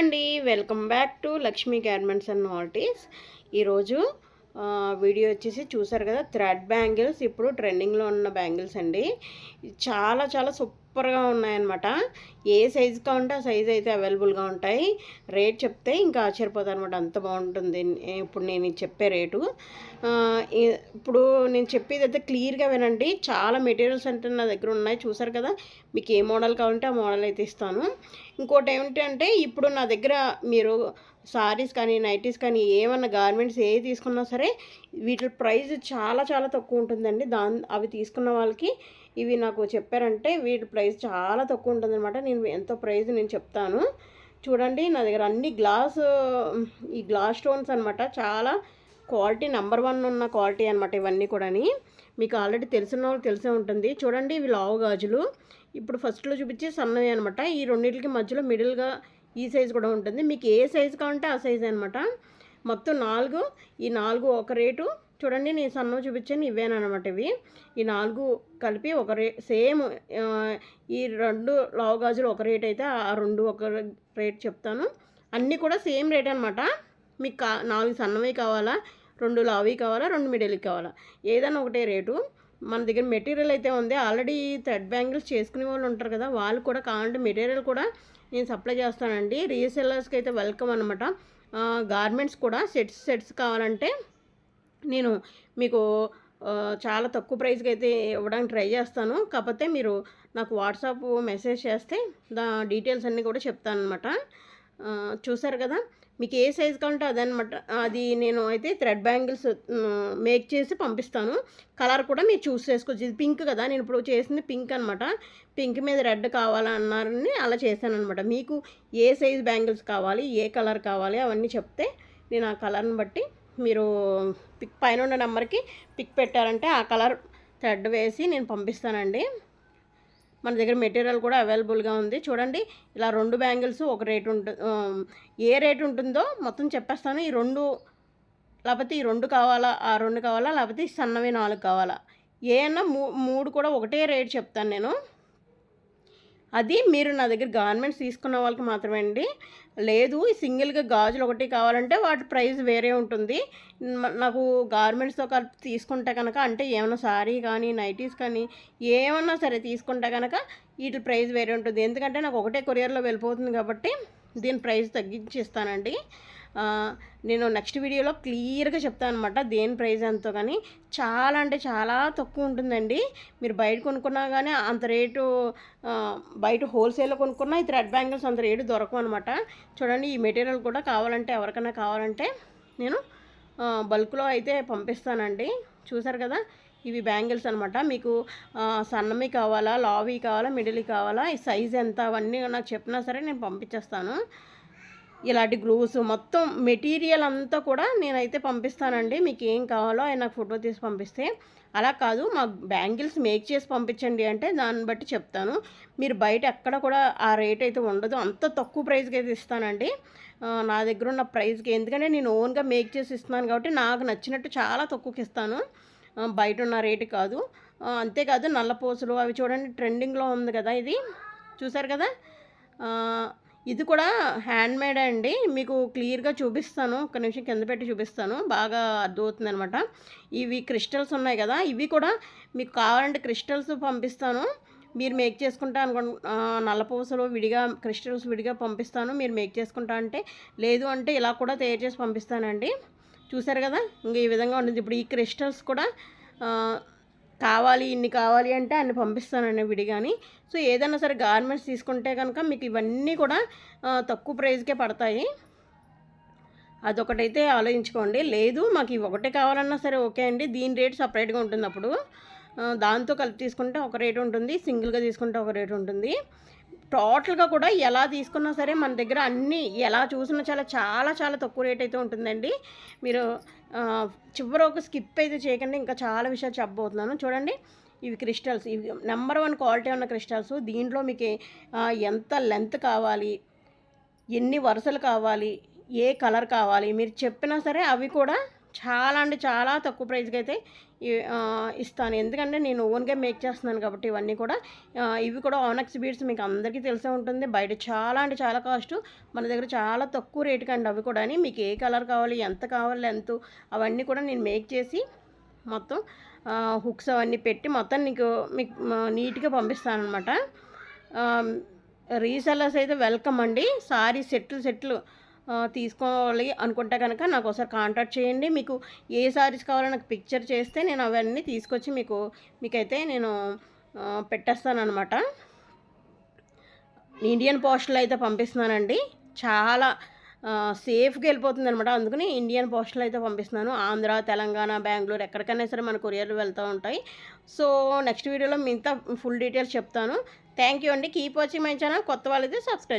అండి, welcome back to Lakshmi garments and novelties. ఈరోజు video వచ్చేసి చూసారు కదా, థ్రెడ్ బ్యాంగిల్స్ ఇప్పుడు ట్రెండింగ్లో ఉన్న బ్యాంగిల్స్ అండి. చాలా చాలా సూపర్గా ఉన్నాయన్నమాట. ఏ సైజు కావాలంటే ఆ సైజు అయితే అవైలబుల్గా ఉంటాయి. రేట్ చెప్తే ఇంకా ఆశ్చర్యపోతారు అనమాట, అంత బాగుంటుంది ఇప్పుడు నేను చెప్పే రేటు. ఇప్పుడు నేను చెప్పేది అయితే క్లియర్గా వినండి. చాలా మెటీరియల్స్ అంటే నా దగ్గర ఉన్నాయి, చూసారు కదా. మీకు ఏ మోడల్ కావాలంటే ఆ మోడల్ అయితే ఇస్తాను. ఇంకోటి ఏమిటంటే, ఇప్పుడు నా దగ్గర మీరు సారీస్ కానీ నైటీస్ కానీ ఏమన్నా గార్మెంట్స్ ఏ తీసుకున్నా సరే వీటి ప్రైస్ చాలా చాలా తక్కువ ఉంటుందండి. అవి తీసుకున్న వాళ్ళకి ఇవి నాకు చెప్పారంటే వీటి ప్రైస్ చాలా తక్కువ ఉంటుందన్నమాట. నేను ఎంతో ప్రైస్ నేను చెప్తాను. చూడండి, నా దగ్గర అన్ని ఈ గ్లాస్ స్టోన్స్ అనమాట. చాలా క్వాలిటీ నెంబర్ 1 ఉన్న క్వాలిటీ అనమాట ఇవన్నీ కూడా. మీకు ఆల్రెడీ తెలిసిన వాళ్ళకి తెలిసే ఉంటుంది. చూడండి, ఇవి లావు గాజులు. ఇప్పుడు ఫస్ట్లో చూపించి సన్నవి అనమాట. ఈ రెండింటికి మధ్యలో మిడిల్గా ఈ సైజు కూడా ఉంటుంది. మీకు ఏ సైజు కావాలంటే ఆ సైజు అనమాట. మొత్తం 4. ఈ 4 ఒక రేటు. చూడండి, నేను సన్నవి చూపించాను, ఇవేనమాట ఇవి. ఈ 4 కలిపి ఒక సేమ్. ఈ 2 లావు గాజులు ఒక రేట్ అయితే ఆ 2 ఒక రేట్ చెప్తాను. అన్నీ కూడా సేమ్ రేట్ అనమాట. మీకు 4 సన్నవి కావాలా, 2 లావి కావాలా, 2 మిడిల్కి కావాలా, ఏదైనా ఒకటే రేటు. మన దగ్గర మెటీరియల్ అయితే ఉంది. ఆల్రెడీ థ్రెడ్ బ్యాంగిల్స్ చేసుకునే వాళ్ళు ఉంటారు కదా, వాళ్ళు కూడా కావాలంటే మెటీరియల్ కూడా నేను సప్లై చేస్తానండి. రీసెల్లర్స్కి అయితే వెల్కమ్ అనమాట. గార్మెంట్స్ కూడా సెట్స్ కావాలంటే నేను మీకు చాలా తక్కువ ప్రైస్కి అయితే ఇవ్వడానికి ట్రై చేస్తాను. కాకపోతే మీరు నాకు వాట్సాప్ మెసేజ్ చేస్తే డీటెయిల్స్ అన్నీ కూడా చెప్తాను అనమాట. చూసారు కదా, మీకు ఏ సైజు కావాలంటే అదనమాట. అది నేను అయితే థ్రెడ్ బ్యాంగిల్స్ మేక్ చేసి పంపిస్తాను. కలర్ కూడా మీరు చూస్ చేసుకోవచ్చు. ఇది పింక్ కదా, నేను ఇప్పుడు చేసింది పింక్ అనమాట. పింక్ మీద రెడ్ కావాలన్నారని అలా చేశాను అనమాట. మీకు ఏ సైజు బ్యాంగిల్స్ కావాలి, ఏ కలర్ కావాలి అవన్నీ చెప్తే నేను ఆ కలర్ని బట్టి మీరు పైన ఉన్న నెంబర్కి పిక్ పెట్టారంటే ఆ కలర్ థ్రెడ్ వేసి నేను పంపిస్తానండి. మన దగ్గర మెటీరియల్ కూడా అవైలబుల్గా ఉంది. చూడండి, ఇలా 2 బ్యాంగిల్స్ ఒక రేటు ఉంటుంది. ఏ రేటు ఉంటుందో మొత్తం చెప్పేస్తాను. ఈ 2 లేకపోతే ఈ 2 కావాలా, ఆ 2 కావాలా, లేకపోతే ఈ సన్నవి 4 కావాలా, ఏమన్నా 3 కూడా ఒకటే రేట్ చెప్తాను నేను. అది మీరు నా దగ్గర గార్మెంట్స్ తీసుకున్న వాళ్ళకి మాత్రమే అండి. లేదు సింగిల్గా గాజులు ఒకటి కావాలంటే వాటి ప్రైస్ వేరే ఉంటుంది. నాకు గార్మెంట్స్తో కలిపి తీసుకుంటే కనుక, అంటే ఏమైనా సారీ కానీ నైటీస్ కానీ ఏమన్నా సరే తీసుకుంటే కనుక వీటి ప్రైస్ వేరే ఉంటుంది. ఎందుకంటే నాకు ఒకటే కొరియర్లో వెళ్ళిపోతుంది కాబట్టి దీని ప్రైస్ తగ్గించి ఇస్తానండి. నేను నెక్స్ట్ వీడియోలో క్లియర్గా చెప్తాను అనమాట దేని ప్రైస్ ఎంతో. కానీ చాలా అంటే చాలా తక్కువ ఉంటుందండి. మీరు బయట కొనుక్కున్నా కానీ అంత రేటు, బయట హోల్సేల్లో కొనుక్కున్నా ఈ థ్రెడ్ బ్యాంగిల్స్ అంత రేటు దొరకవు అనమాట. చూడండి, ఈ మెటీరియల్ కూడా కావాలంటే ఎవరికైనా కావాలంటే నేను బల్క్లో అయితే పంపిస్తానండి. చూసారు కదా, ఇవి బ్యాంగిల్స్ అనమాట. మీకు సన్నమి కావాలా, లావి కావాలా, మిడిల్ కావాలా, ఈ సైజ్ ఎంత అవన్నీ నాకు చెప్పినా సరే నేను పంపించేస్తాను. ఇలాంటి గ్లూస్ మొత్తం మెటీరియల్ అంతా కూడా నేనైతే పంపిస్తానండి. మీకు ఏం కావాలో ఆయన నాకు ఫోటో తీసి పంపిస్తే. అలా కాదు, మా బ్యాంగిల్స్ మేక్ చేసి పంపించండి అంటే దాన్ని బట్టి చెప్తాను. మీరు బయట ఎక్కడ కూడా ఆ రేట్ అయితే ఉండదు. అంత తక్కువ ప్రైస్కి అయితే ఇస్తానండి నా దగ్గర ఉన్న ప్రైస్కి. ఎందుకంటే నేను ఓన్గా మేక్ చేసి ఇస్తున్నాను కాబట్టి నాకు నచ్చినట్టు చాలా తక్కువకి ఇస్తాను, బయట ఉన్న రేటు కాదు. అంతేకాదు, నల్లపూసలు అవి చూడండి ట్రెండింగ్లో ఉంది కదా, ఇది చూసారు కదా. ఇది కూడా హ్యాండ్మేడ్ అండి. మీకు క్లియర్గా చూపిస్తాను, ఒక నిమిషం కింద పెట్టి చూపిస్తాను, బాగా అర్థమవుతుంది అనమాట. ఇవి క్రిస్టల్స్ ఉన్నాయి కదా, ఇవి కూడా మీకు కావాలంటే క్రిస్టల్స్ పంపిస్తాను. మీరు మేక్ చేసుకుంటా నల్లపూసలు విడిగా, క్రిస్టల్స్ విడిగా పంపిస్తాను. మీరు మేక్ చేసుకుంటా అంటే, లేదు అంటే ఇలా కూడా తయారు చేసి పంపిస్తానండి. చూసారు కదా, ఇంకా ఈ విధంగా ఉంటుంది. ఇప్పుడు ఈ క్రిస్టల్స్ కూడా కావాలి, ఇన్ని కావాలి అంటే అన్ని పంపిస్తానండి విడిగాని. సో ఏదైనా సరే గార్మెంట్స్ తీసుకుంటే కనుక మీకు ఇవన్నీ కూడా తక్కువ ప్రైస్కే పడతాయి. అదొకటైతే ఆలోచించుకోండి. లేదు మాకు ఇవి ఒకటే కావాలన్నా సరే ఓకే అండి, దీని రేట్ సపరేట్గా ఉంటుంది. అప్పుడు దాంతో కలిపి తీసుకుంటే ఒక రేటు ఉంటుంది, సింగిల్గా తీసుకుంటే ఒక రేటు ఉంటుంది. టోటల్గా కూడా ఎలా తీసుకున్నా సరే మన దగ్గర అన్నీ ఎలా చూసినా చాలా చాలా చాలా తక్కువ రేట్ అయితే ఉంటుందండి. మీరు చివరి ఒక స్కిప్ అయితే చేయకండి, ఇంకా చాలా విషయాలు చెప్పబోతున్నాను. చూడండి, ఇవి క్రిస్టల్స్, ఇవి నెంబర్ 1 క్వాలిటీ ఉన్న క్రిస్టల్స్. దీంట్లో మీకు ఎంత లెంత్ కావాలి, ఎన్ని వరుసలు కావాలి, ఏ కలర్ కావాలి మీరు చెప్పినా సరే అవి కూడా చాలా అంటే చాలా తక్కువ ప్రైస్కి అయితే ఇస్తాను. ఎందుకంటే నేను ఓన్గా మేక్ చేస్తున్నాను కాబట్టి ఇవన్నీ కూడా. ఇవి కూడా ఆనక్స్ బీడ్స్ మీకు అందరికీ తెలిసే ఉంటుంది. బయట చాలా అంటే చాలా కాస్టు, మన దగ్గర చాలా తక్కువ రేటుకి అండి అవి కూడా. మీకు ఏ కలర్ కావాలి, ఎంత కావాలి, లెంత్ అవన్నీ కూడా నేను మేక్ చేసి మొత్తం హుక్స్ అవన్నీ పెట్టి మొత్తం మీకు నీట్గా పంపిస్తాను అనమాట. రీసెల్లర్స్ అయితే వెల్కమ్ అండి. సారీ సెట్లు తీసుకోవాలి అనుకుంటే కనుక నాకు ఒకసారి కాంటాక్ట్ చేయండి. మీకు ఏ సారీస్ కావాలో నాకు పిక్చర్ చేస్తే నేను అవన్నీ తీసుకొచ్చి మీకైతే నేను పెట్టేస్తానమాట. ఇండియన్ పోస్టల్ అయితే పంపిస్తున్నానండి. చాలా సేఫ్గా వెళ్ళిపోతుంది అనమాట. అందుకని ఇండియన్ పోస్టల్ అయితే పంపిస్తున్నాను. ఆంధ్ర, తెలంగాణ, బెంగళూరు ఎక్కడికైనా సరే మన కొరియర్లు వెళ్తూ ఉంటాయి. సో నెక్స్ట్ వీడియోలో మిగతా ఫుల్ డీటెయిల్స్ చెప్తాను. థ్యాంక్ యూ అండి. Keep watching my channel. కొత్త వాళ్ళైతే సబ్స్క్రైబ్